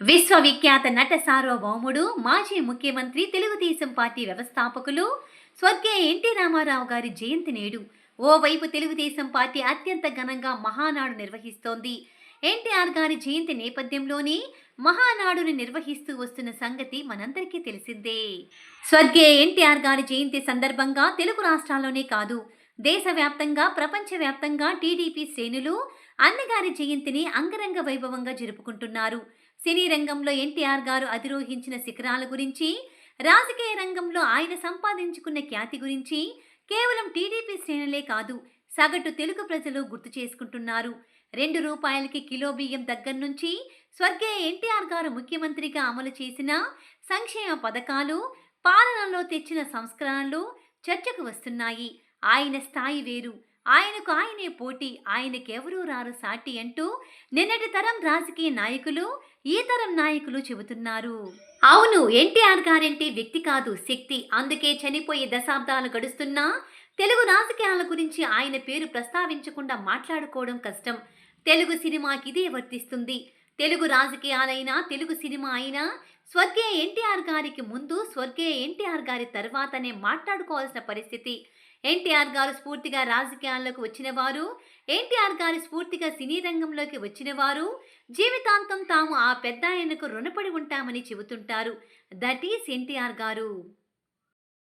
విశ్వవిఖ్యాత నట సార్వభౌముడు, మాజీ ముఖ్యమంత్రి, తెలుగుదేశం పార్టీ వ్యవస్థాపకులు స్వర్గీయ ఎన్టీ రామారావు గారి జయంతి నేడు. ఓవైపు తెలుగుదేశం పార్టీ అత్యంత ఘనంగా మహానాడు నిర్వహిస్తోంది. ఎన్టీఆర్ గారి జయంతి నేపథ్యంలోనే మహానాడుని నిర్వహిస్తూ వస్తున్న సంగతి మనందరికీ తెలిసిందే. స్వర్గీయ ఎన్టీఆర్ గారి జయంతి సందర్భంగా తెలుగు రాష్ట్రాల్లోనే కాదు, దేశవ్యాప్తంగా, ప్రపంచవ్యాప్తంగా టీడీపీ శ్రేణులు అన్నగారి జయంతిని అంగరంగ వైభవంగా జరుపుకుంటున్నారు. సినీ రంగంలో ఎన్టీఆర్ గారు అధిరోహించిన శిఖరాల గురించి, రాజకీయ రంగంలో ఆయన సంపాదించుకున్న ఖ్యాతి గురించి కేవలం టీడీపీ శ్రేణులే కాదు, సగటు తెలుగు ప్రజలు గుర్తు చేసుకుంటున్నారు. రూపాయలకి కిలో బియ్యం దగ్గర నుంచి స్వర్గీయ ఎన్టీఆర్ గారు ముఖ్యమంత్రిగా అమలు చేసిన సంక్షేమ పథకాలు, పాలనలో తెచ్చిన సంస్కరణలు చర్చకు వస్తున్నాయి. ఆయన స్థాయి వేరు, ఆయనకు ఆయనే పోటీ, ఆయనకెవరూ రారు సాటి అంటూ నిన్నటి తరం రాజకీయ నాయకులు, ఈ తరం నాయకులు చెబుతున్నారు. అవును, ఎన్టీఆర్ గారంటే వ్యక్తి కాదు, శక్తి. అందుకే చనిపోయే దశాబ్దాలు గడుస్తున్నా తెలుగు రాజకీయాల గురించి ఆయన పేరు ప్రస్తావించకుండా మాట్లాడుకోవడం కష్టం. తెలుగు సినిమాకి ఇదే వర్తిస్తుంది. తెలుగు రాజకీయాలైనా, తెలుగు సినిమా అయినా స్వర్గీయ ఎన్టీఆర్ గారికి ముందు, స్వర్గీయ ఎన్టీఆర్ గారి తర్వాతనే మాట్లాడుకోవాల్సిన పరిస్థితి. ఎన్టీఆర్ గారు స్ఫూర్తిగా రాజకీయాల్లోకి వచ్చిన వారు, ఎన్టీఆర్ గారి స్ఫూర్తిగా సినీ రంగంలోకి వచ్చిన వారు జీవితాంతం తాము ఆ పెద్దాయనకు రుణపడి ఉంటామని చెబుతుంటారు. దట్ ఈస్ ఎన్టీఆర్ గారు.